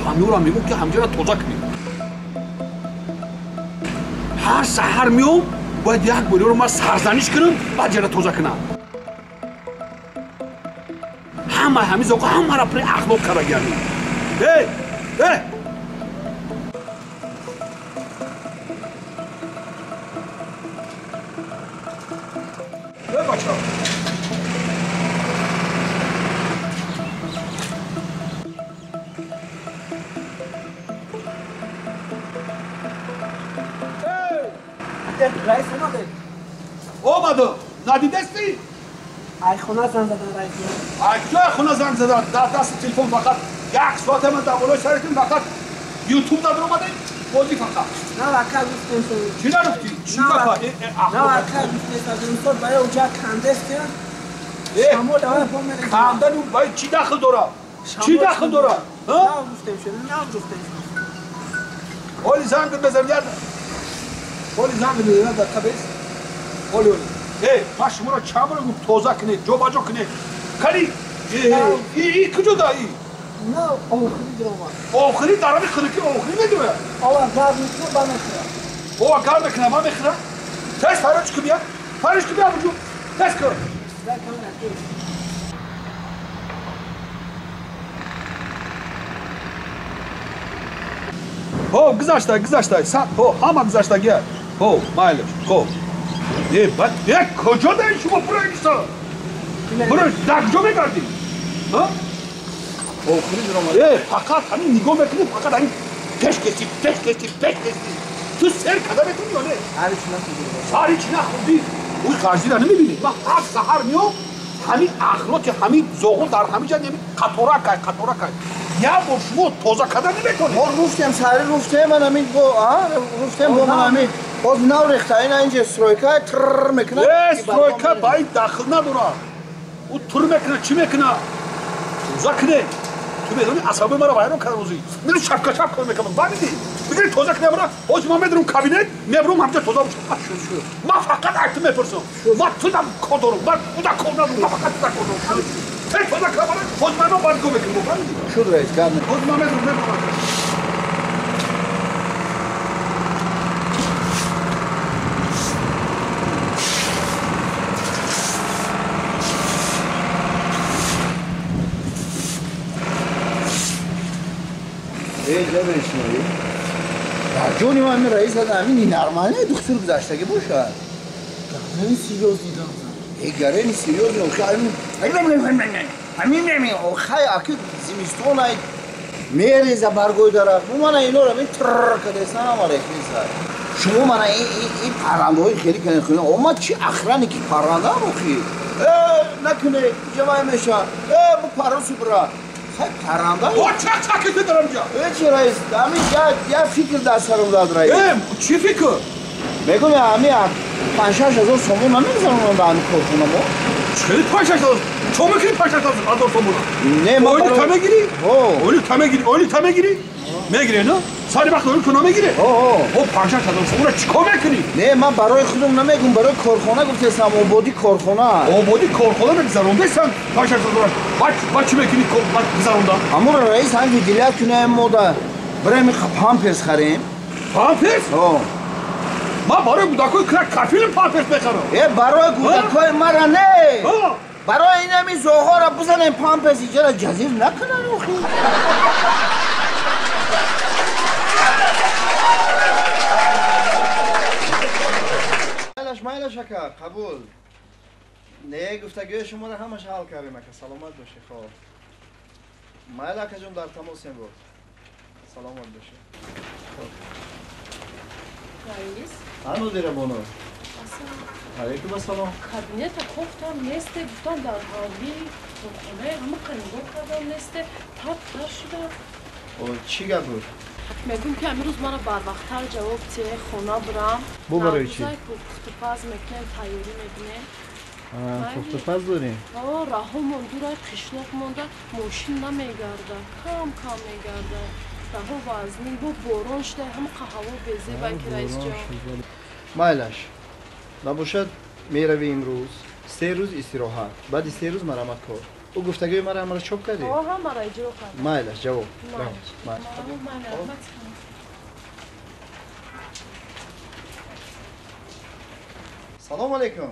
همه میگم که همجا را توزه کنیم. هر سحر میام باید یک گلی رو ما سرزنش کنم بعد جا را توزه کنم. همه زوقا همه را پری اخلاق کرده گردیم. بچه رئیس اومده. اومده. ندیدستی؟ ای خونه زنگ زدن رئیس. کجا خونه زنگ زدن؟ در دست تلفن فقط یک ساعت من در بالای سرتون فقط یوتیوب دادن اومده بازی فقط. نه واقعا گفتم چی نگفتی؟ چی کافی؟ نه واقعا گفتم اینطور برای اونجا کندست کرد. شما دوام پا میره. کندن اون باید چی داخل داره؟ چی داخل داره؟ نه گفتم شده. نه گفتم. اولی زنگ بزن یاد. اولی زنگ بزن در کبیس. اولی. ما شما را چند بار گفت توزه کنه، جو باجو کنه. کاری؟ ای کجا دایی؟ نه آخری درآمد. آخری درآمد کنه که آخری میدونه. آوا گار میکنه با میخوره. آوا گار میکنه با میخوره. تست فرج کی بیا؟ فرج کی بیا بجو. تست کن. خب گذاشته همه گذاشته گه خب مایلش خب بعد کجا داری شما برای نیستا برای در کجا میگردی آخری درآمد فقط همین نگاه میکنی فقط همین پش کسی تو سر کده میتونی یا نه ساری چی نخوندی اون خرجی را نمیبینی من هر سحر میام همین اخلاق همین زغل در همین جا نمی قطورا کرد یا بار شما توزه کده نمیکنی ما رفتم سری رفتم من همین رفتم با من همین باز نو ریخته این اینجا استرویکا ترر میکنه استرویکا باید داخل نداره او تر میکنه چی میکنه توزه کنه تو میدونی عصبی مرا وایران کرد روزی میدونی شب کن میکنم ببینی بگیری توزه کنه مرا باز من میدونم کابینت میبرم همجا توزه بشم ما فقط عکت میپرسم ما تو دم کدورم من خدا کدورم ما فقط تو کدورم ته توزه کنه مرا باز من باید گو میکنم ببینی شد رئیس کار باز من میدونم اینجا بشنوی در جونی من رئیس از همین نرمانه دکتر گذاشتگی باشد این سیریوز دیدم گرین سیریوز همین خیلی اکی زمستون های میریزه برگوی داره من اینو رو ترر کده سلام علیکم شما من این پرنده های خیلی کنید اما چی اخرانی که پرنده روخی نکنه جمعه میشه بو پرنسو برا خیلی پرنده چه کسی دارم جا چی رئیس همین یا فکر دست سرم داد رئیس چی فکر؟ میگم همین 5-6 هزار سومون نمیزنم من به همین کار کنم چه 5-6 هزار؟ تو میکنی 5-6 هزار سومون؟ نه من اولی تا میگیری؟ اولی تا میگیری؟ میگیری نه؟ سالی وقت اولی تو نمیگیری؟ او 5-6 هزار سومون را چیکار میکنی؟ نه من برای خودم نمیگم برای کارخانه گفتم آبادی کارخانه آبادی کارخانه میگذرونده سن 5-6 هزار بعد چی میکنی گذرونده؟ همون رئیس هم ویدیلیت کنه مودا برای می پامپرس خریم پامپرس؟ ما برای بودکای کافیل پامپرس بخرم برای بودکای مرا نه برای این همی زوغا را بزنیم پامپرس اینجا را جزیر نکنن اوخی مایلش اکا قبول نه گفتگوی شما را همش حل کردیم اکا سلامت باشی خواه مایل اکا جون در تماسیم بود سلامت باشی رئیس هنو دیره بونو علیکم السلام کابینت گفتم نیسته گفتم در حالی خونه همه قنگو کردم نیسته تا شده چی گفت بود؟ میگم که امروز من بر وقت‌تر جواب چه خونه برم بو برای چی؟ پخت پز میکنیم تیاری میکنیم پخت پز داریم؟ راه مندور قشنق مونده ماشین نمیگرده کم میگرده راه وزنی با باران شده هم قهوه بیزی بلکه رئیس جان مایلش نباشد میروی امروز 3 روز استراحت بعد 3 روز مرمت کار او گفتگوی مرا همراه چوب کردی؟ آه همه را اجرا کردم. مایل جواب. مایل. سلام علیکم.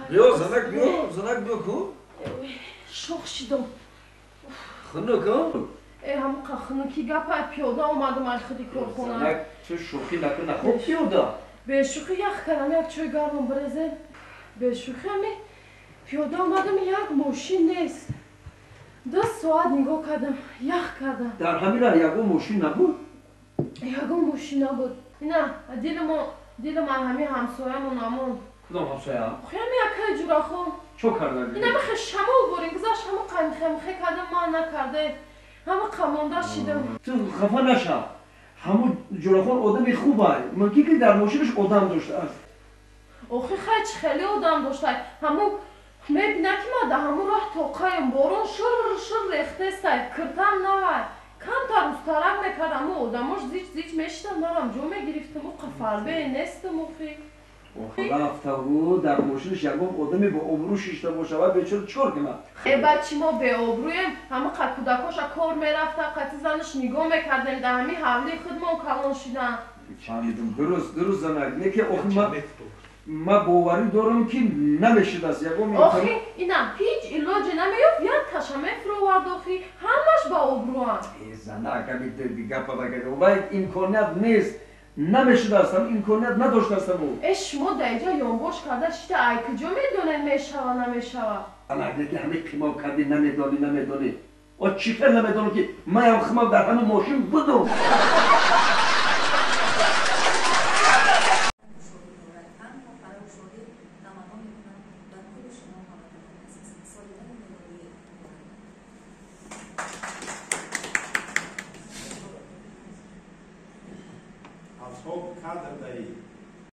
بیا زنک بیا کو شوق شدم. خنو کو همون خنکی گپای پیاده آمدم از خودی کار کنم. زنک تو شوخی نکنه خوب پیاده به شوخی یخ کردم یک چای گرم برزه. به شوخی همی پیاده آمدم یک ماشین نیست. 2 ساعت نگاه کردم یخ کردم. در همین راه یکو ماشین نبود یکو ماشین نبود. نه دل من همین همسایه‌مون نمون. کدام همسایه خیلی یکی جورا خون. چو کردن اینا بخی شما برین گذاشت همه خمخه کردم من نکرده. همه قمانده شدم. تو خفه نشو همون جراخون آدمی خوبه ممکنه که در ماشینش آدم داشته است آخه خیلی آدم داشته. همون میبینه که ما در همون راه توقعیم بارون شر ریخته است. کرتم نوید. کم تا روز طرف میکردم و آدماش زیچ میشتم نرم جو میگرفتم و قفربه نیستم اخی. رفته بود در ماشینش یکم آدمی با ابرو شیشته باشه و بیچاره چور کنه ای بچه ما به ابرویم همه قد کودکاش کار میرفته قد زنش نگاه میکردیم در همین حوله خودمون کلان شدن. درست زنک نه که آخه ما باوری دارم که نمیشد است یکم آخی اینم هیچ علاجی نمیافت یک تشمه فروورد آخی همش با ابرو هم. زنک همی دیگه پا بگه و باید امکانیت نیست نمیشد هستم امکانیت نداشت هستم او شما در اینجا یانباش کرده شده ای کجا میدونین میشوه نمیشوه. زنک که همه قیمام کردی نمیدانی و چی خیلی نمیدونم که من هم خمام در همه ماشین بودم از خواب کدر دهی